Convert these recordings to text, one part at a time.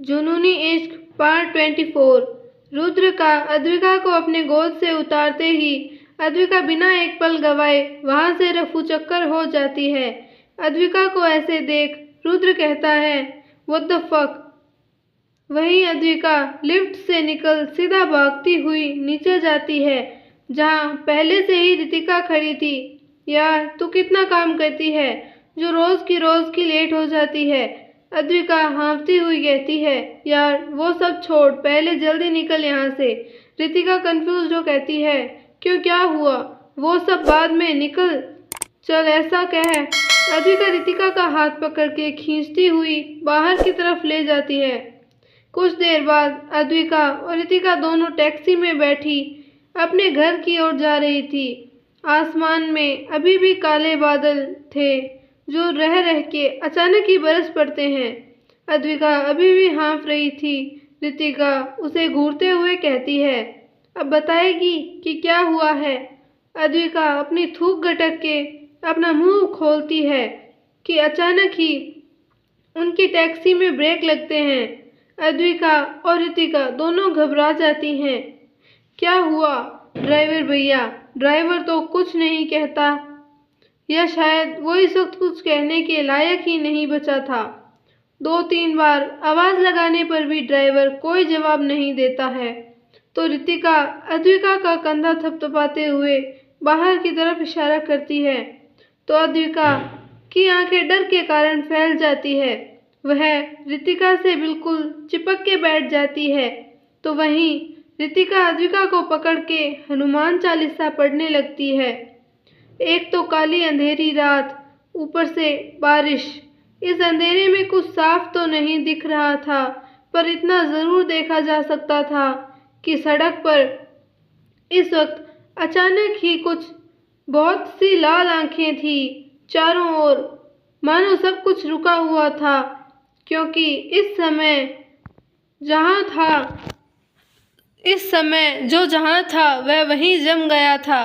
जुनूनी इश्क पार्ट 24। रुद्र का अद्विका को अपने गोद से उतारते ही अद्विका बिना एक पल गवाए वहां से रफू चक्कर हो जाती है। अद्विका को ऐसे देख रुद्र कहता है, व्हाट द फक। वहीं अद्विका लिफ्ट से निकल सीधा भागती हुई नीचे जाती है, जहां पहले से ही रितिका खड़ी थी। यार तू कितना काम करती है जो रोज की लेट हो जाती है। अद्विका हाँफती हुई कहती है, यार वो सब छोड़, पहले जल्दी निकल यहाँ से। रितिका कंफ्यूज हो कहती है, क्यों, क्या हुआ? वो सब बाद में, निकल चल, ऐसा कह। अद्विका रितिका का हाथ पकड़ के खींचती हुई बाहर की तरफ ले जाती है। कुछ देर बाद अद्विका और रितिका दोनों टैक्सी में बैठी अपने घर की ओर जा रही थी। आसमान में अभी भी काले बादल थे जो रह रह के अचानक ही बरस पड़ते हैं। अद्विका अभी भी हाँफ रही थी। रितिका उसे घूरते हुए कहती है, अब बताएगी कि क्या हुआ है? अद्विका अपनी थूक गटक के अपना मुंह खोलती है कि अचानक ही उनकी टैक्सी में ब्रेक लगते हैं। अद्विका और रितिका दोनों घबरा जाती हैं। क्या हुआ ड्राइवर भैया? ड्राइवर तो कुछ नहीं कहता, या शायद वो इस वक्त कुछ कहने के लायक ही नहीं बचा था। 2-3 बार आवाज लगाने पर भी ड्राइवर कोई जवाब नहीं देता है। तो रितिका अद्विका का कंधा थपथपाते हुए बाहर की तरफ इशारा करती है, तो अद्विका की आंखें डर के कारण फैल जाती है। वह रितिका से बिल्कुल चिपक के बैठ जाती है। तो वहीं रितिका अद्विका को पकड़ के हनुमान चालीसा पढ़ने लगती है। एक तो काली अंधेरी रात, ऊपर से बारिश। इस अंधेरे में कुछ साफ तो नहीं दिख रहा था, पर इतना जरूर देखा जा सकता था कि सड़क पर इस वक्त अचानक ही कुछ बहुत सी लाल आंखें थी चारों ओर, मानो सब कुछ रुका हुआ था। क्योंकि इस समय जो जहां था वह वहीं जम गया था।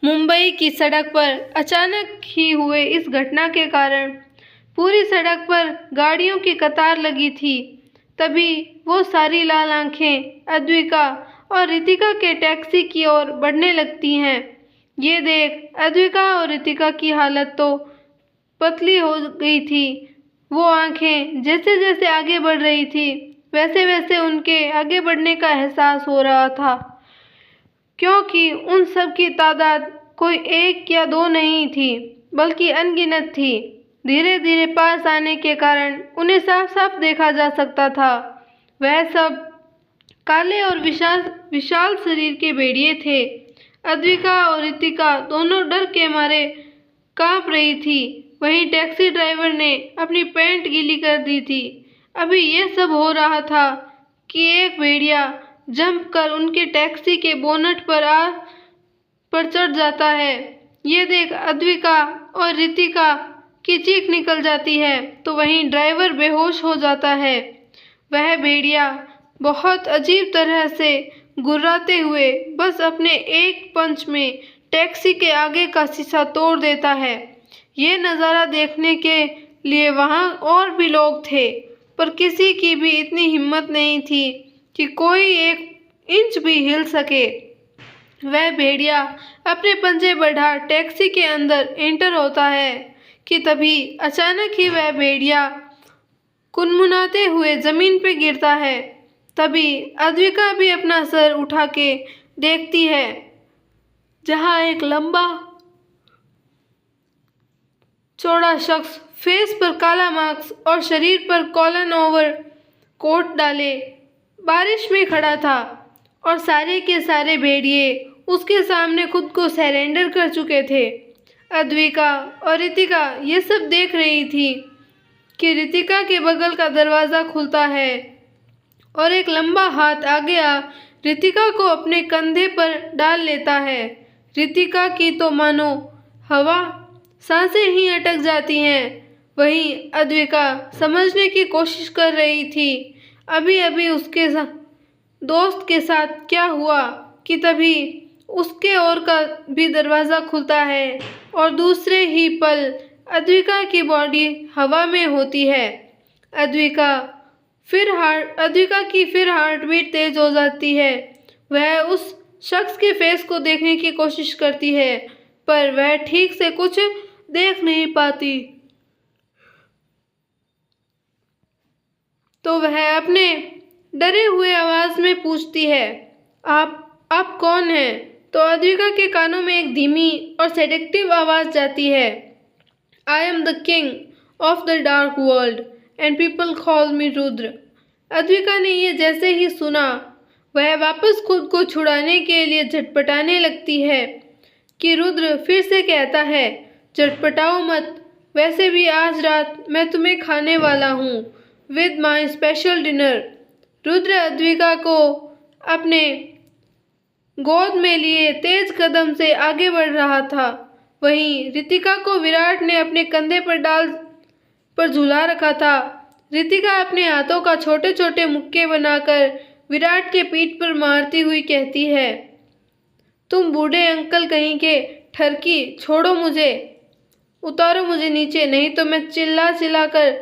मुंबई की सड़क पर अचानक ही हुए इस घटना के कारण पूरी सड़क पर गाड़ियों की कतार लगी थी। तभी वो सारी लाल आंखें अद्विका और रितिका के टैक्सी की ओर बढ़ने लगती हैं। ये देख अद्विका और रितिका की हालत तो पतली हो गई थी। वो आंखें जैसे जैसे आगे बढ़ रही थी, वैसे वैसे उनके आगे बढ़ने का एहसास हो रहा था, क्योंकि उन सब की तादाद कोई 1 या 2 नहीं थी, बल्कि अनगिनत थी। धीरे धीरे पास आने के कारण उन्हें साफ साफ देखा जा सकता था। वह सब काले और विशाल शरीर के भेड़िए थे। अद्विका और रितिका दोनों डर के मारे कांप रही थी। वहीं टैक्सी ड्राइवर ने अपनी पैंट गीली कर दी थी। अभी यह सब हो रहा था कि एक भेड़िया जंप कर उनके टैक्सी के बोनट पर चढ़ जाता है। ये देख अद्विका और रितिका की चीख निकल जाती है, तो वहीं ड्राइवर बेहोश हो जाता है। वह भेड़िया बहुत अजीब तरह से गुर्राते हुए बस अपने एक पंच में टैक्सी के आगे का शीशा तोड़ देता है। ये नज़ारा देखने के लिए वहाँ और भी लोग थे, पर किसी की भी इतनी हिम्मत नहीं थी कि कोई 1 इंच भी हिल सके। वह भेड़िया अपने पंजे बढ़ा टैक्सी के अंदर एंटर होता है कि तभी अचानक ही वह भेड़िया कुनमुनाते हुए जमीन पे गिरता है। तभी अद्विका भी अपना सर उठा के देखती है, जहाँ एक लंबा चौड़ा शख्स फेस पर काला मास्क और शरीर पर कॉलन ओवर कोट डाले बारिश में खड़ा था, और सारे के सारे भेड़िए उसके सामने खुद को सरेंडर कर चुके थे। अद्विका और रितिका ये सब देख रही थी कि रितिका के बगल का दरवाज़ा खुलता है और एक लंबा हाथ आगे आ रितिका को अपने कंधे पर डाल लेता है। रितिका की तो मानो सांसें ही अटक जाती हैं। वहीं अद्विका समझने की कोशिश कर रही थी अभी अभी उसके दोस्त के साथ क्या हुआ, कि तभी उसके ओर का भी दरवाज़ा खुलता है और दूसरे ही पल अद्विका की बॉडी हवा में होती है। अद्विका फिर हार्ट बीट तेज हो जाती है। वह उस शख्स के फेस को देखने की कोशिश करती है, पर वह ठीक से कुछ देख नहीं पाती। तो वह अपने डरे हुए आवाज में पूछती है, आप कौन हैं? तो अद्विका के कानों में एक धीमी और सेडेक्टिव आवाज जाती है, I am the king of the dark world and people call मी रुद्र। अद्विका ने ये जैसे ही सुना, वह वापस खुद को छुड़ाने के लिए झटपटाने लगती है कि रुद्र फिर से कहता है, झटपटाओ मत, वैसे भी आज रात मैं तुम्हें खाने वाला हूँ with my special dinner. Rudra Advika को अपने गोद में लिए तेज कदम से आगे बढ़ रहा था। वहीं रितिका को विराट ने अपने कंधे पर झूला रखा था। रितिका अपने हाथों का छोटे छोटे मुक्के बनाकर विराट के पीठ पर मारती हुई कहती है, तुम बूढ़े अंकल कहीं के ठरकी, छोड़ो मुझे, उतारो मुझे नीचे, नहीं तो मैं चिल्ला चिल्ला कर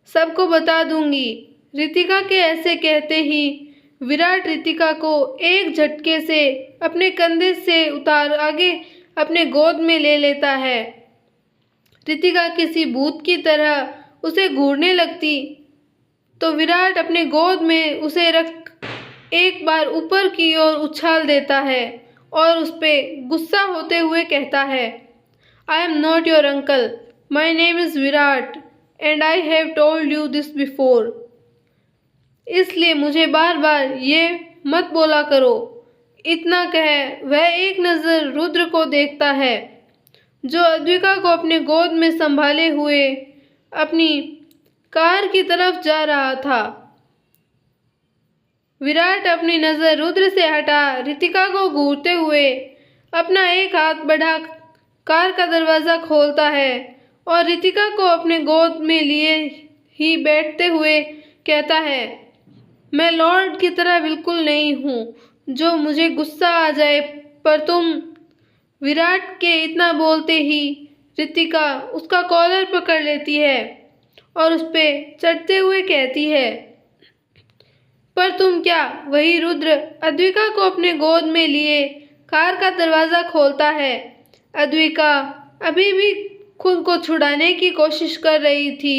सबको बता दूंगी। रितिका के ऐसे कहते ही विराट रितिका को एक झटके से अपने कंधे से उतार आगे अपने गोद में ले लेता है। रितिका किसी भूत की तरह उसे घूरने लगती तो विराट अपने गोद में उसे रख एक बार ऊपर की ओर उछाल देता है और उस पे गुस्सा होते हुए कहता है, I am not your uncle, my name is Virat and I have told you this before. इसलिए मुझे बार बार ये मत बोला करो। इतना कह वह एक नज़र रुद्र को देखता है, जो अद्विका को अपने गोद में संभाले हुए अपनी कार की तरफ जा रहा था। विराट अपनी नज़र रुद्र से हटा रितिका को घूरते हुए अपना एक हाथ बढ़ा कार का दरवाज़ा खोलता है और रितिका को अपने गोद में लिए ही बैठते हुए कहता है, मैं लॉर्ड की तरह बिल्कुल नहीं हूँ जो मुझे गुस्सा आ जाए पर तुम। विराट के इतना बोलते ही रितिका उसका कॉलर पकड़ लेती है और उस पे चढ़ते हुए कहती है, पर तुम क्या? वही रुद्र अद्विका को अपने गोद में लिए कार का दरवाज़ा खोलता है। अद्विका अभी भी खुद को छुड़ाने की कोशिश कर रही थी।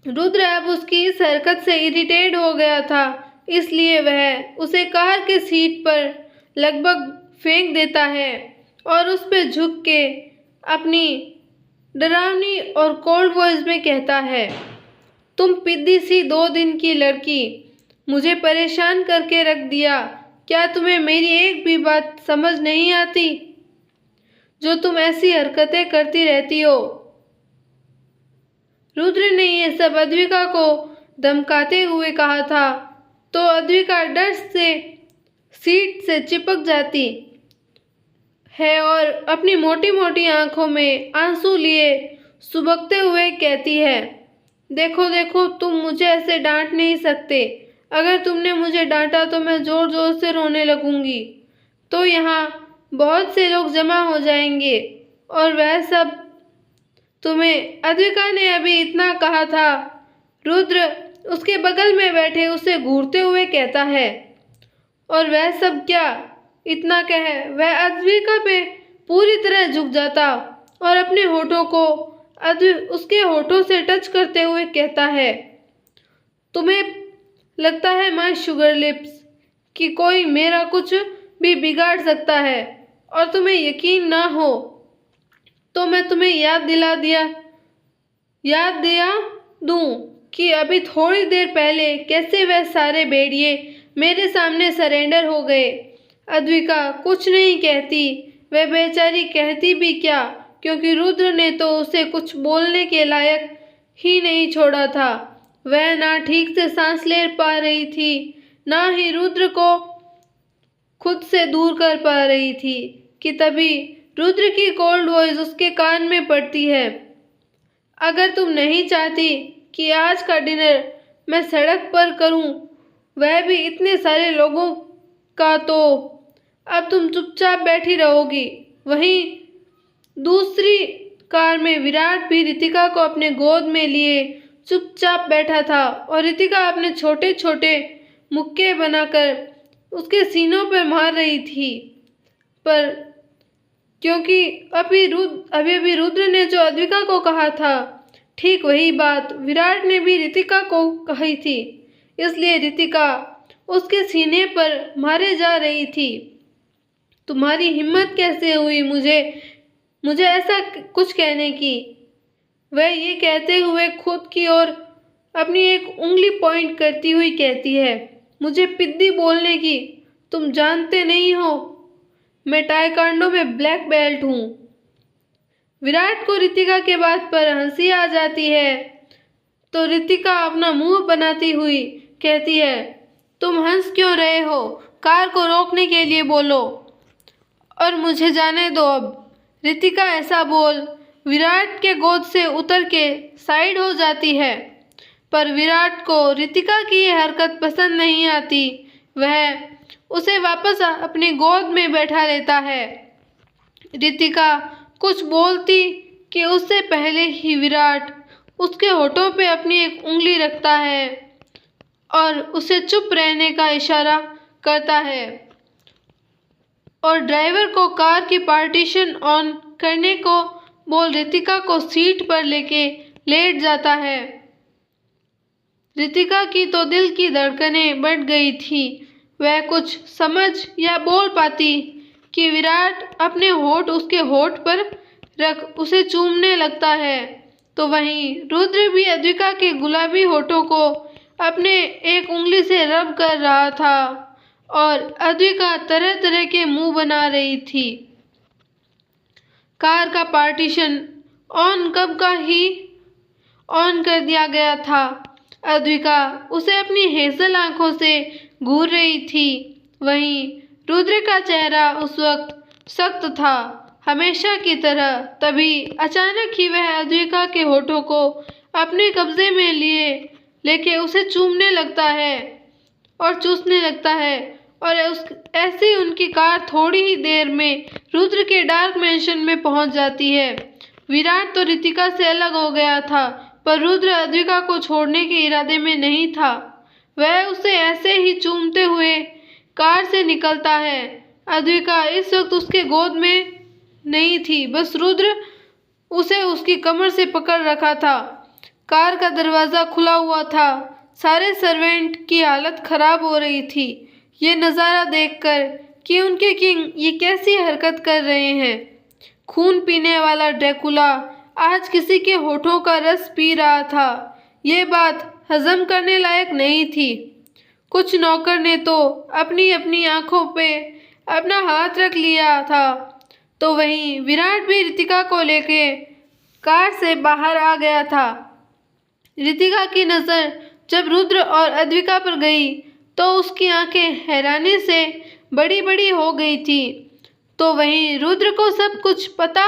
रुद्र अब उसकी इस हरकत से इरिटेट हो गया था, इसलिए वह उसे कार के सीट पर लगभग फेंक देता है और उस पर झुक के अपनी डरावनी और कोल्ड वॉइस में कहता है, तुम पिद्दी सी 2 दिन की लड़की, मुझे परेशान करके रख दिया। क्या तुम्हें मेरी एक भी बात समझ नहीं आती जो तुम ऐसी हरकतें करती रहती हो? रुद्र ने ये सब अद्विका को धमकाते हुए कहा था तो अद्विका डर से सीट से चिपक जाती है और अपनी मोटी मोटी आंखों में आंसू लिए सुबकते हुए कहती है, देखो देखो, तुम मुझे ऐसे डांट नहीं सकते। अगर तुमने मुझे डांटा तो मैं ज़ोर ज़ोर से रोने लगूंगी तो यहाँ बहुत से लोग जमा हो जाएंगे और वह सब तुम्हें। अद्विका ने अभी इतना कहा था, रुद्र उसके बगल में बैठे उसे घूरते हुए कहता है, और वह सब क्या? इतना कह वह अद्विका पे पूरी तरह झुक जाता और अपने होठों को उसके होठों से टच करते हुए कहता है, तुम्हें लगता है माय शुगर लिप्स कि कोई मेरा कुछ भी बिगाड़ सकता है और तुम्हें यकीन ना हो तो मैं तुम्हें याद दिया दूं कि अभी थोड़ी देर पहले कैसे वह सारे भेड़िए मेरे सामने सरेंडर हो गए। अद्विका कुछ नहीं कहती, वह बेचारी कहती भी क्या, क्योंकि रुद्र ने तो उसे कुछ बोलने के लायक ही नहीं छोड़ा था। वह ना ठीक से सांस ले पा रही थी, ना ही रुद्र को खुद से दूर कर पा रही थी कि तभी रुद्र की कोल्ड वॉइस उसके कान में पड़ती है, अगर तुम नहीं चाहती कि आज का डिनर मैं सड़क पर करूं, वह भी इतने सारे लोगों का, तो अब तुम चुपचाप बैठी रहोगी। वहीं दूसरी कार में विराट भी रितिका को अपने गोद में लिए चुपचाप बैठा था और रितिका अपने छोटे छोटे मुक्के बनाकर उसके सीनों पर मार रही थी। पर क्योंकि अभी रुद्र ने जो अद्विका को कहा था, ठीक वही बात विराट ने भी रितिका को कही थी, इसलिए रितिका उसके सीने पर मारे जा रही थी। तुम्हारी हिम्मत कैसे हुई मुझे ऐसा कुछ कहने की? वह ये कहते हुए खुद की ओर अपनी एक उंगली पॉइंट करती हुई कहती है, मुझे पिद्दी बोलने की? तुम जानते नहीं हो मैं ताइक्वांडो में ब्लैक बेल्ट हूँ। विराट को रितिका के बात पर हंसी आ जाती है तो रितिका अपना मुंह बनाती हुई कहती है, तुम हंस क्यों रहे हो? कार को रोकने के लिए बोलो और मुझे जाने दो अब। रितिका ऐसा बोल विराट के गोद से उतर के साइड हो जाती है, पर विराट को रितिका की ये हरकत पसंद नहीं आती। वह उसे वापस अपनी गोद में बैठा लेता है। रितिका कुछ बोलती कि उससे पहले ही विराट उसके होठों पे अपनी एक उंगली रखता है और उसे चुप रहने का इशारा करता है और ड्राइवर को कार की पार्टीशन ऑन करने को बोल रितिका को सीट पर लेके लेट जाता है। रितिका की तो दिल की धड़कनें बढ़ गई थी। वह कुछ समझ या बोल पाती कि विराट अपने होठ उसके होठ पर रख उसे चूमने लगता है, तो वहीं रुद्र भी अद्विका के गुलाबी होठों को अपने एक उंगली से रब कर रहा था और अद्विका तरह तरह के मुंह बना रही थी। कार का पार्टीशन ऑन कब का ही ऑन कर दिया गया था। अद्विका उसे अपनी हेजल आंखों से घूर रही थी। वहीं रुद्र का चेहरा उस वक्त सख्त था हमेशा की तरह। तभी अचानक ही वह अद्विका के होठों को अपने कब्जे में लेके उसे चूमने लगता है और चूसने लगता है और ऐसी उनकी कार थोड़ी ही देर में रुद्र के डार्क मैंशन में पहुंच जाती है। विराट तो रितिका से अलग हो गया था, पर रुद्र अद्विका को छोड़ने के इरादे में नहीं था। वह उसे ऐसे ही चूमते हुए कार से निकलता है। अद्विका इस वक्त उसके गोद में नहीं थी, बस रुद्र उसे उसकी कमर से पकड़ रखा था। कार का दरवाज़ा खुला हुआ था। सारे सर्वेंट की हालत खराब हो रही थी ये नज़ारा देखकर कि उनके किंग ये कैसी हरकत कर रहे हैं। खून पीने वाला ड्रैकुला आज किसी के होठों का रस पी रहा था। ये बात हजम करने लायक नहीं थी। कुछ नौकर ने तो अपनी अपनी आंखों पे अपना हाथ रख लिया था, तो वहीं विराट भी रितिका को लेके कार से बाहर आ गया था। रितिका की नज़र जब रुद्र और अद्विका पर गई तो उसकी आंखें हैरानी से बड़ी बड़ी हो गई थी, तो वहीं रुद्र को सब कुछ पता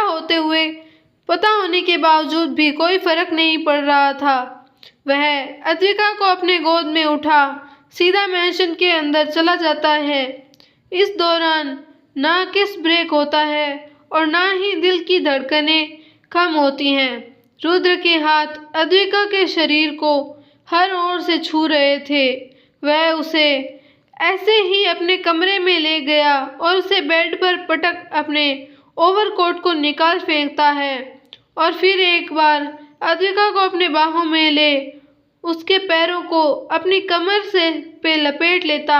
होने के बावजूद भी कोई फर्क नहीं पड़ रहा था। वह अद्विका को अपने गोद में उठा सीधा मैंशन के अंदर चला जाता है। इस दौरान ना किस ब्रेक होता है और ना ही दिल की धड़कनें कम होती हैं। रुद्र के हाथ अद्विका के शरीर को हर ओर से छू रहे थे। वह उसे ऐसे ही अपने कमरे में ले गया और उसे बेड पर पटक अपने ओवरकोट को निकाल फेंकता है और फिर एक बार अद्विका को अपने बाहों में ले उसके पैरों को अपनी कमर से पे लपेट लेता।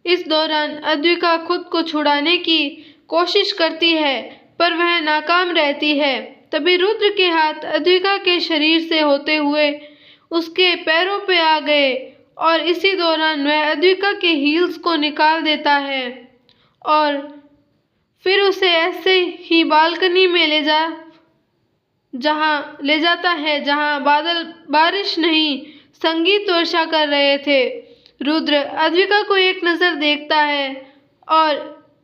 इस दौरान अद्विका खुद को छुड़ाने की कोशिश करती है, पर वह नाकाम रहती है। तभी रुद्र के हाथ अद्विका के शरीर से होते हुए उसके पैरों पे आ गए और इसी दौरान वह अद्विका के हील्स को निकाल देता है और फिर उसे ऐसे ही बालकनी में ले जाता है जहां बादल बारिश नहीं संगीत वर्षा कर रहे थे। रुद्र अद्विका को एक नज़र देखता है और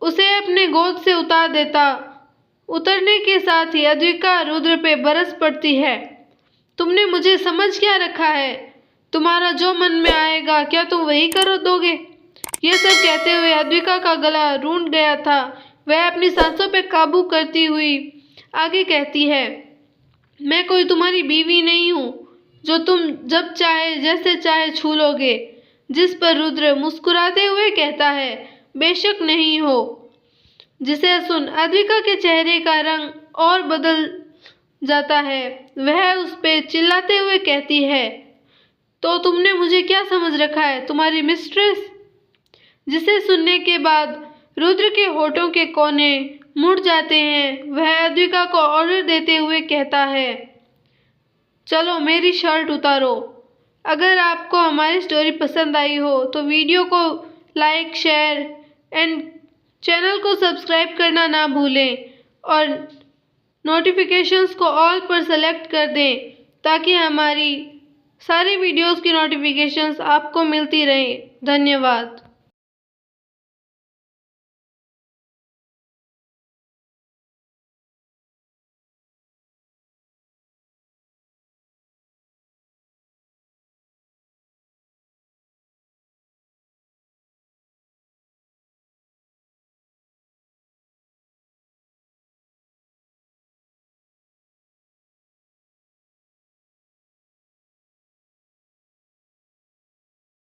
उसे अपने गोद से उतार देता। उतरने के साथ ही अद्विका रुद्र पे बरस पड़ती है। तुमने मुझे समझ क्या रखा है? तुम्हारा जो मन में आएगा क्या तुम वही कर दोगे? ये सब कहते हुए अद्विका का गला रूंध गया था। वह अपनी सांसों पे काबू करती हुई आगे कहती है, मैं कोई तुम्हारी बीवी नहीं हूँ। जो तुम जब चाहे जैसे चाहे छू लोगे। जिस पर रुद्र मुस्कुराते हुए कहता है, बेशक नहीं हो। जिसे सुन अद्विका के चेहरे का रंग और बदल जाता है। वह उस पे चिल्लाते हुए कहती है, तो तुमने मुझे क्या समझ रखा है, तुम्हारी मिस्ट्रेस? जिसे सुनने के बाद रुद्र के होठों के कोने मुड़ जाते हैं। वह अद्विका को ऑर्डर देते हुए कहता है, चलो मेरी शर्ट उतारो। अगर आपको हमारी स्टोरी पसंद आई हो तो वीडियो को लाइक, शेयर एंड चैनल को सब्सक्राइब करना ना भूलें और नोटिफिकेशंस को ऑल पर सेलेक्ट कर दें ताकि हमारी सारी वीडियोस की नोटिफिकेशंस आपको मिलती रहें। धन्यवाद।